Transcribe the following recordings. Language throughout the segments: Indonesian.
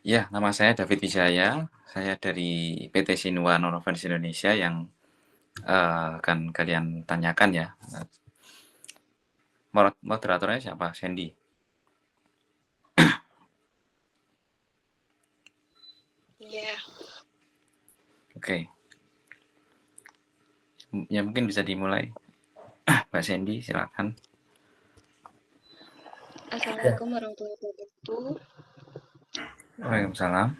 Ya, nama saya David Wijaya. Saya dari PT Sinua Nonofens Indonesia yang akan kalian tanyakan ya. Moderatornya siapa? Sandy. Iya. Oke. Ya mungkin bisa dimulai. Mbak Sandy, silakan. Assalamualaikum warahmatullahi wabarakatuh. Waalaikumsalam.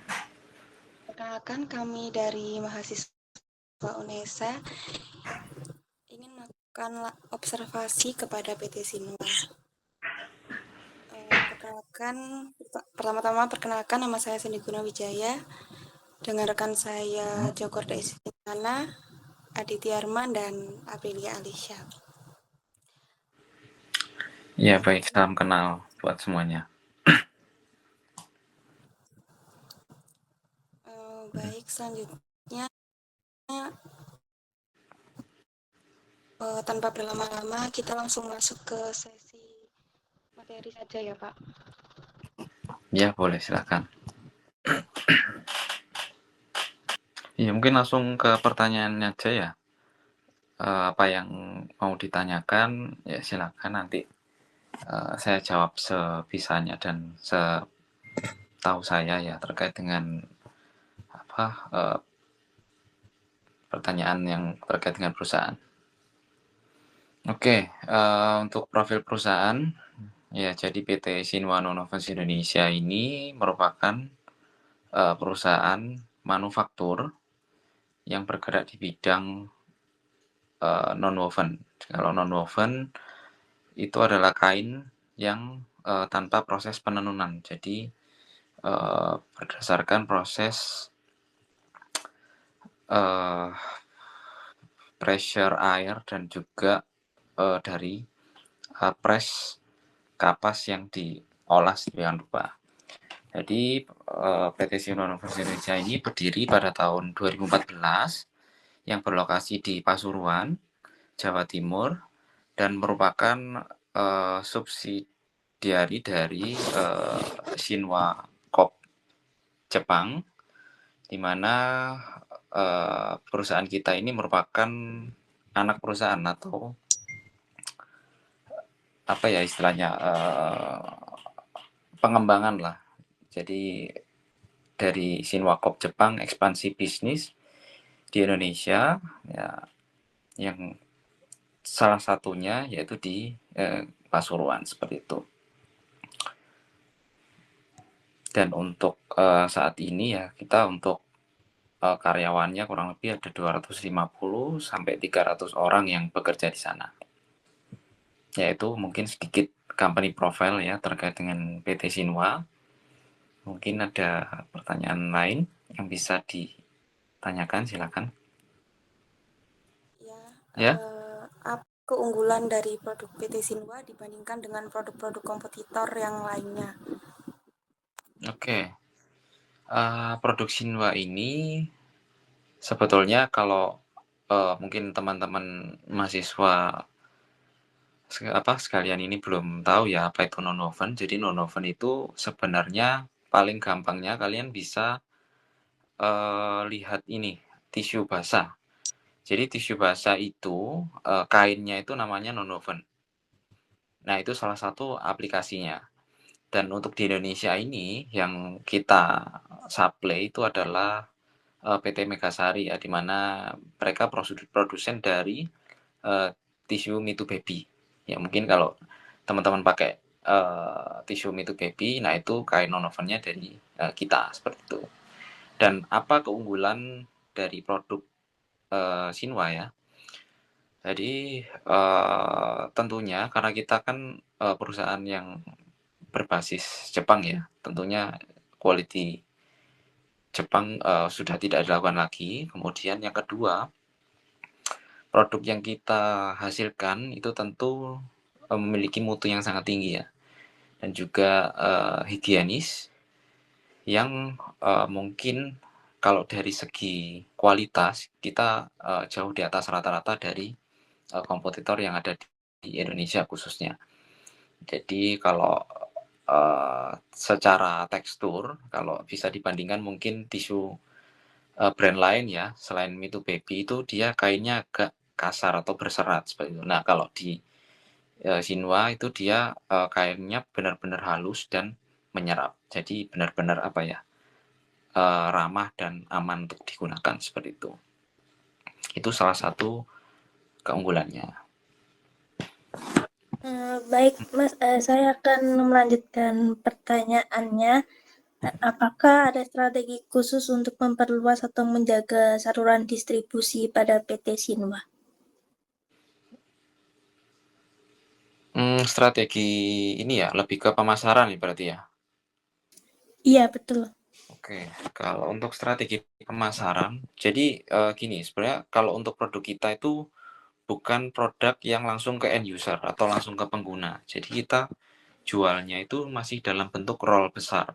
Perkenalkan kami dari mahasiswa UNESA ingin melakukan observasi kepada PT Sinua. Pertama-tama nama saya Sandy Gunawijaya dengan rekan saya Jogorda Istimana, Aditya Arman dan Aprilia Alisha. Ya baik, salam kenal buat semuanya. Baik, selanjutnya tanpa berlama-lama kita langsung masuk ke sesi materi saja ya Pak. Ya boleh, silakan. Ya mungkin langsung ke pertanyaannya aja ya. Apa yang mau ditanyakan ya silakan nanti saya jawab sebisanya dan setahu saya ya terkait dengan apa pertanyaan yang terkait dengan perusahaan. Oke, untuk profil perusahaan, ya jadi PT Sinua Nonofens Indonesia ini merupakan perusahaan manufaktur yang bergerak di bidang nonwoven. Kalau nonwoven itu adalah kain yang tanpa proses penenunan. Jadi berdasarkan proses pressure air dan juga dari press kapas yang diolah sedemikian rupa. Jadi PT Sinua Nonofens Indonesia ini berdiri pada tahun 2014 yang berlokasi di Pasuruan, Jawa Timur dan merupakan subsidiari dari Shinwa Corp Jepang, di mana perusahaan kita ini merupakan anak perusahaan atau apa ya istilahnya pengembangan lah. Jadi dari Shinwa Corp Jepang ekspansi bisnis di Indonesia ya, yang salah satunya yaitu di Pasuruan seperti itu. Dan untuk saat ini ya kita untuk karyawannya kurang lebih ada 250 sampai 300 orang yang bekerja di sana. Yaitu mungkin sedikit company profile ya terkait dengan PT Sinua. Mungkin ada pertanyaan lain yang bisa ditanyakan, silakan. Ya. Apa keunggulan dari produk PT Sinua dibandingkan dengan produk-produk kompetitor yang lainnya? Oke. Produk Sinua ini sebetulnya kalau mungkin teman-teman mahasiswa sekalian ini belum tahu ya apa itu non-woven. Jadi non-woven itu sebenarnya paling gampangnya kalian bisa lihat ini tisu basah. Jadi tisu basah itu kainnya itu namanya non-woven. Nah itu salah satu aplikasinya. Dan untuk di Indonesia ini yang kita supply itu adalah PT Megasari ya, di mana mereka produsen dari tisu Me Too Baby. Ya mungkin kalau teman-teman pakai tisu Me Too Baby, nah itu kain non-wovennya dari kita seperti itu. Dan apa keunggulan dari produk Sinwa ya? Jadi tentunya karena kita kan perusahaan yang berbasis Jepang ya, tentunya quality Jepang sudah tidak dilakukan lagi. Kemudian yang kedua, produk yang kita hasilkan itu tentu memiliki mutu yang sangat tinggi ya, dan juga higienis yang mungkin kalau dari segi kualitas kita jauh di atas rata-rata dari kompetitor yang ada di Indonesia khususnya. Jadi kalau secara tekstur kalau bisa dibandingkan mungkin tisu, brand lain ya selain Me Too Baby itu dia kainnya agak kasar atau berserat seperti itu. Nah kalau di, Shinwa itu dia, kainnya benar-benar halus dan menyerap. Jadi benar-benar apa ya, ramah dan aman untuk digunakan seperti itu. Itu salah satu keunggulannya. Baik, Mas, saya akan melanjutkan pertanyaannya. Apakah ada strategi khusus untuk memperluas atau menjaga saluran distribusi pada PT Shinwa? Strategi ini ya lebih ke pemasaran ya berarti ya? Iya, betul. Oke, kalau untuk strategi pemasaran, jadi, gini sebenarnya kalau untuk produk kita itu bukan produk yang langsung ke end user atau langsung ke pengguna. Jadi kita jualnya itu masih dalam bentuk roll besar.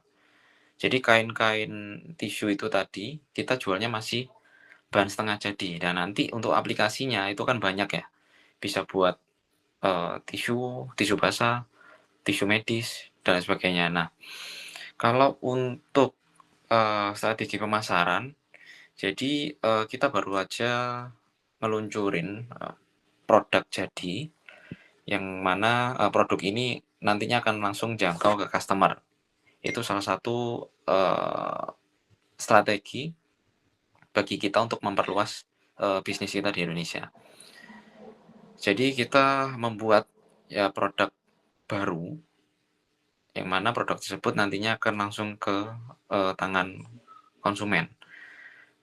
Jadi kain-kain tisu itu tadi kita jualnya masih bahan setengah jadi dan nanti untuk aplikasinya itu kan banyak ya, bisa buat, tisu, tisu basah, tisu medis, dan lain sebagainya. Nah, kalau untuk, strategi pemasaran, jadi, kita baru aja ngeluncurin, produk jadi, yang mana, produk ini nantinya akan langsung jangkau ke customer. Itu salah satu, strategi bagi kita untuk memperluas, bisnis kita di Indonesia. Jadi kita membuat ya produk baru, yang mana produk tersebut nantinya akan langsung ke, tangan konsumen.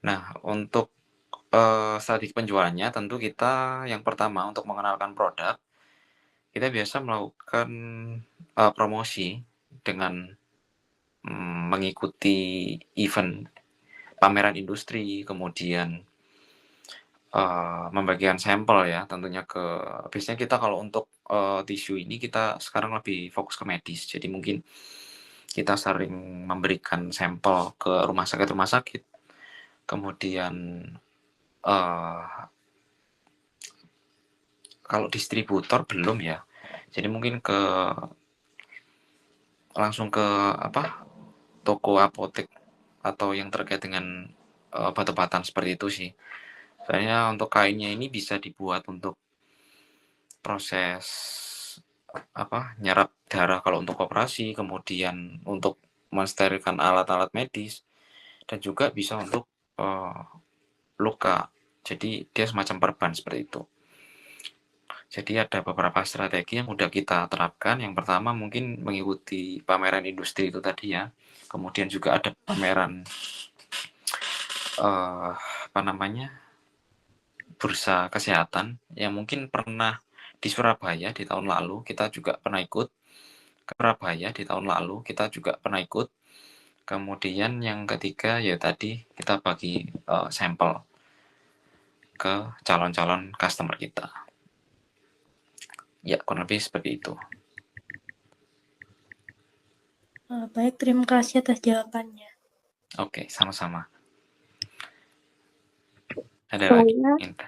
Nah, untuk, strategi penjualannya tentu kita yang pertama untuk mengenalkan produk, kita biasa melakukan, promosi dengan, mengikuti event pameran industri, kemudian, membagikan sampel ya tentunya ke biasanya kita kalau untuk, tisu ini kita sekarang lebih fokus ke medis. Jadi mungkin kita sering memberikan sampel ke rumah sakit, kemudian, eee, kalau distributor belum ya. Jadi mungkin langsung ke apa, toko apotek atau yang terkait dengan, obat-obatan seperti itu sih. Soalnya untuk kainnya ini bisa dibuat untuk proses apa, nyerap darah kalau untuk operasi, kemudian untuk mensterilkan alat-alat medis, dan juga bisa untuk, luka. Jadi dia semacam perban seperti itu. Jadi ada beberapa strategi yang udah kita terapkan. Yang pertama mungkin mengikuti pameran industri itu tadi ya. Kemudian juga ada pameran, apa namanya, bursa kesehatan yang mungkin pernah di Surabaya di tahun lalu, kita juga pernah ikut. Ke Surabaya di tahun lalu, kita juga pernah ikut. Kemudian yang ketiga ya tadi kita bagi, sampel ke calon-calon customer kita. Ya kurang lebih seperti itu. Baik, terima kasih atas jawabannya. Oke, sama-sama. Ada lagi? Saya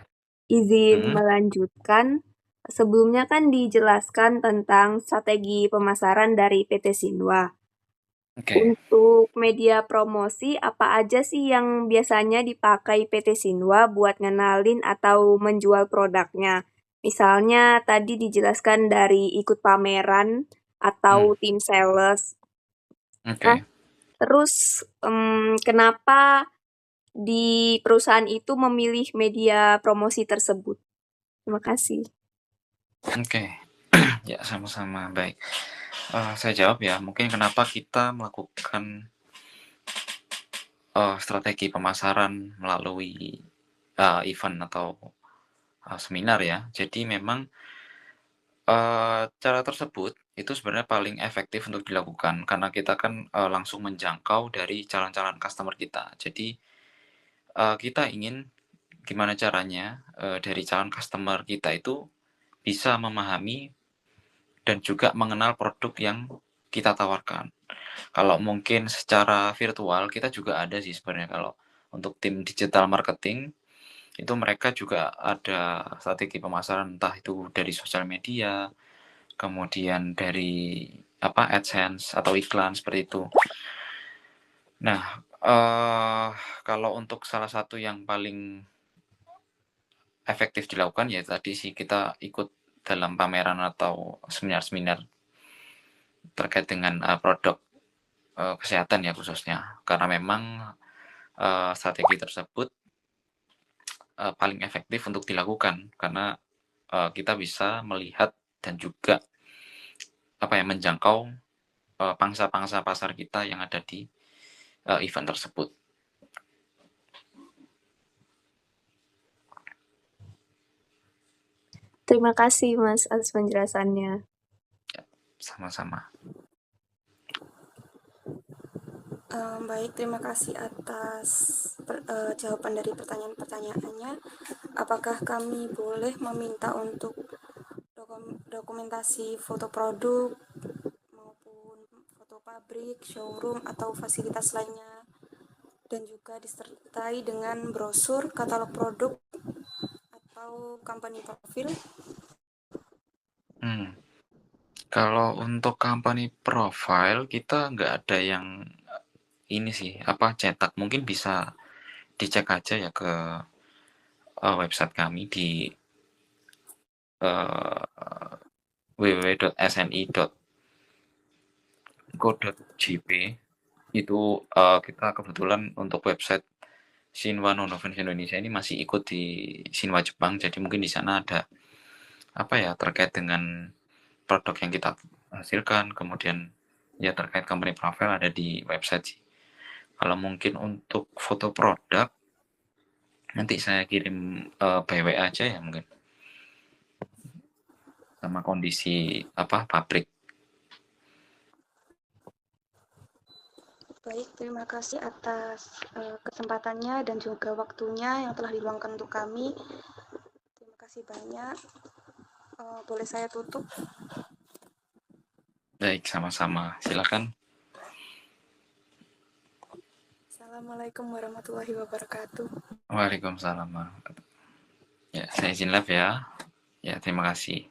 izin Mhm, melanjutkan. Sebelumnya kan dijelaskan tentang strategi pemasaran dari PT Shinwa. oke. Untuk media promosi, apa aja sih yang biasanya dipakai PT Shinwa buat ngenalin atau menjual produknya? Misalnya tadi dijelaskan dari ikut pameran atau tim sales. Nah, Oke. terus kenapa di perusahaan itu memilih media promosi tersebut? Terima kasih. Oke. Ya, sama-sama, baik. Saya jawab ya, mungkin kenapa kita melakukan, strategi pemasaran melalui, event atau, seminar ya. Jadi memang, cara tersebut itu sebenarnya paling efektif untuk dilakukan karena kita kan, langsung menjangkau dari calon-calon customer kita. Jadi, kita ingin gimana caranya, dari calon customer kita itu bisa memahami dan juga mengenal produk yang kita tawarkan. Kalau mungkin secara virtual kita juga ada sih sebenarnya kalau untuk tim digital marketing, itu mereka juga ada strategi pemasaran entah itu dari sosial media, kemudian dari AdSense atau iklan seperti itu. Nah, kalau untuk salah satu yang paling efektif dilakukan ya tadi sih, kita ikut dalam pameran atau seminar-seminar terkait dengan produk kesehatan ya khususnya, karena memang strategi tersebut paling efektif untuk dilakukan karena kita bisa melihat dan juga menjangkau pangsa-pangsa pasar kita yang ada di event tersebut. Terima kasih Mas atas penjelasannya. Sama-sama. Baik, terima kasih atas jawaban dari pertanyaan-pertanyaannya. Apakah kami boleh meminta untuk dokumentasi foto produk maupun foto pabrik, showroom, atau fasilitas lainnya, dan juga disertai dengan brosur, katalog produk, atau company profile? Kalau untuk company profile kita nggak ada yang ini sih cetak, mungkin bisa dicek aja ya ke website kami di www.sni.co.jp. Itu kita kebetulan untuk website Shinwa Nonofence Indonesia ini masih ikut di Shinwa Jepang, jadi mungkin di sana ada terkait dengan produk yang kita hasilkan, kemudian ya terkait company profile ada di website sih. Kalau mungkin untuk foto produk nanti saya kirim by WA aja ya mungkin, sama kondisi pabrik. Baik, terima kasih atas kesempatannya dan juga waktunya yang telah diluangkan untuk kami. Terima kasih banyak. Boleh saya tutup? Baik, sama-sama. Silakan. Assalamualaikum warahmatullahi wabarakatuh. Waalaikumsalam warahmatullahi wabarakatuh. Ya, saya izin live ya. Ya, terima kasih.